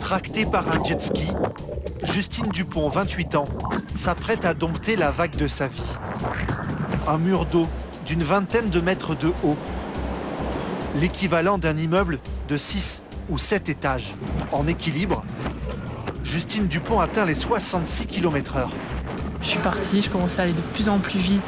Tractée par un jet ski, Justine Dupont, 28 ans, s'apprête à dompter la vague de sa vie. Un mur d'eau d'une vingtaine de mètres de haut, l'équivalent d'un immeuble de 6 ou 7 étages. En équilibre, Justine Dupont atteint les 66 km/h. Je suis partie, je commençais à aller de plus en plus vite.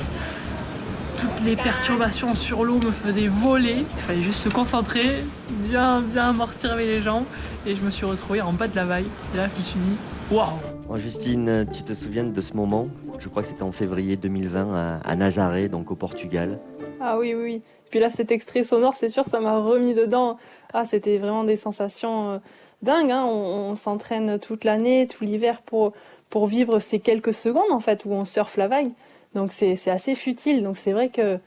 Toutes les perturbations sur l'eau me faisaient voler. Il fallait juste se concentrer, bien amortir avec les jambes. Et je me suis retrouvée en bas de la vague. Et là, je me suis dit, waouh! Bon, Justine, tu te souviens de ce moment? Je crois que c'était en février 2020 à Nazaré, donc au Portugal. Ah oui, oui, oui. Puis là, cet extrait sonore, c'est sûr, ça m'a remis dedans. Ah, c'était vraiment des sensations dingues, hein. On s'entraîne toute l'année, tout l'hiver pour vivre ces quelques secondes, en fait, où on surfe la vague. Donc c'est assez futile. Donc c'est vrai que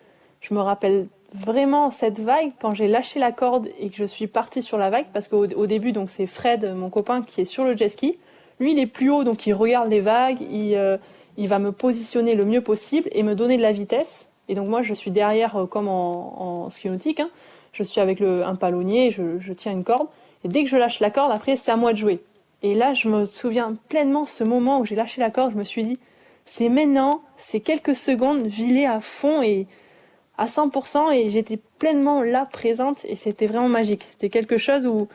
je me rappelle vraiment cette vague quand j'ai lâché la corde et que je suis partie sur la vague, parce qu'au début, donc c'est Fred, mon copain, qui est sur le jet ski. Lui, il est plus haut, donc il regarde les vagues, il va me positionner le mieux possible et me donner de la vitesse. Et donc moi, je suis derrière, comme en ski nautique, hein. Je suis avec un palonnier, je tiens une corde. Et dès que je lâche la corde, après, c'est à moi de jouer. Et là, je me souviens pleinement ce moment où j'ai lâché la corde, je me suis dit, c'est maintenant, c'est quelques secondes, viler à fond et à 100%, et j'étais pleinement là, présente, et c'était vraiment magique. C'était quelque chose où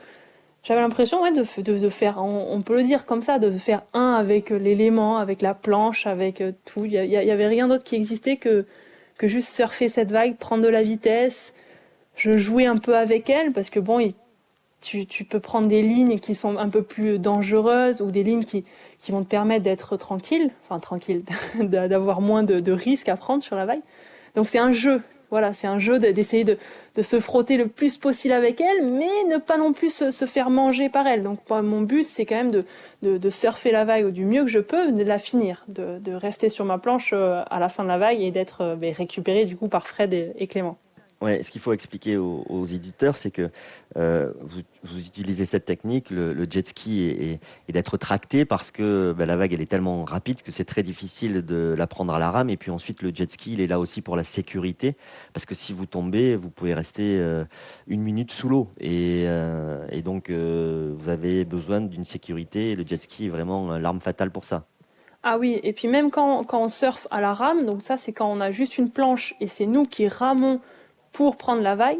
j'avais l'impression de faire, on peut le dire comme ça, de faire un avec l'élément, avec la planche, avec tout. Il y avait rien d'autre qui existait que juste surfer cette vague, prendre de la vitesse. Je jouais un peu avec elle, parce que bon, tu peux prendre des lignes qui sont un peu plus dangereuses, ou des lignes qui vont te permettre d'être tranquille, d'avoir moins de risques à prendre sur la vague. Donc c'est un jeu, voilà, c'est un jeu d'essayer de se frotter le plus possible avec elle, mais ne pas non plus se faire manger par elle. Donc mon but, c'est quand même de surfer la vague du mieux que je peux, de la finir, de rester sur ma planche à la fin de la vague et d'être récupéré du coup par Fred et Clément. Ouais, ce qu'il faut expliquer aux éditeurs, c'est que vous utilisez cette technique, le jet ski, et d'être tracté, parce que la vague elle est tellement rapide que c'est très difficile de la prendre à la rame. Et puis ensuite, le jet ski, il est là aussi pour la sécurité, parce que si vous tombez, vous pouvez rester 1 minute sous l'eau. Et donc, vous avez besoin d'une sécurité, et le jet ski est vraiment l'arme fatale pour ça. Ah oui, et puis même quand on surfe à la rame, donc ça c'est quand on a juste une planche et c'est nous qui ramons pour prendre la vague,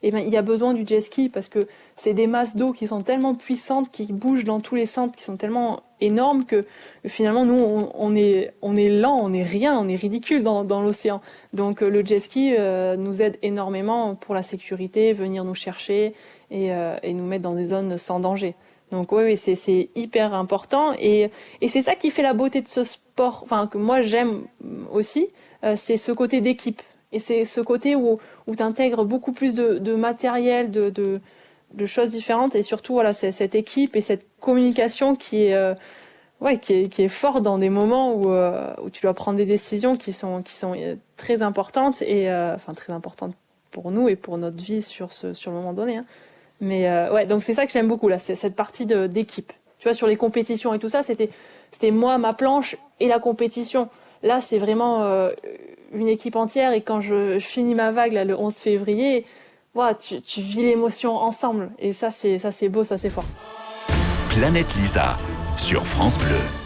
et ben, il y a besoin du jet ski, parce que c'est des masses d'eau qui sont tellement puissantes, qui bougent dans tous les sens, qui sont tellement énormes que finalement nous on est lent, on est rien, on est ridicule dans l'océan. Donc le jet ski nous aide énormément pour la sécurité, venir nous chercher et nous mettre dans des zones sans danger. Donc oui, c'est hyper important, et c'est ça qui fait la beauté de ce sport, enfin que moi j'aime aussi, c'est ce côté d'équipe. Et c'est ce côté où tu intègres beaucoup plus de matériel, de choses différentes, et surtout voilà, c'est cette équipe et cette communication qui est forte dans des moments où tu dois prendre des décisions qui sont très importantes, et très importantes pour nous et pour notre vie sur le moment donné, hein. Mais donc c'est ça que j'aime beaucoup là, c'est cette partie d'équipe. Tu vois, sur les compétitions et tout ça, c'était moi, ma planche et la compétition. Là, c'est vraiment une équipe entière, et quand je finis ma vague là, le 11 février, voilà, tu vis l'émotion ensemble, et ça c'est beau, ça c'est fort. Planète Lisa sur France Bleu.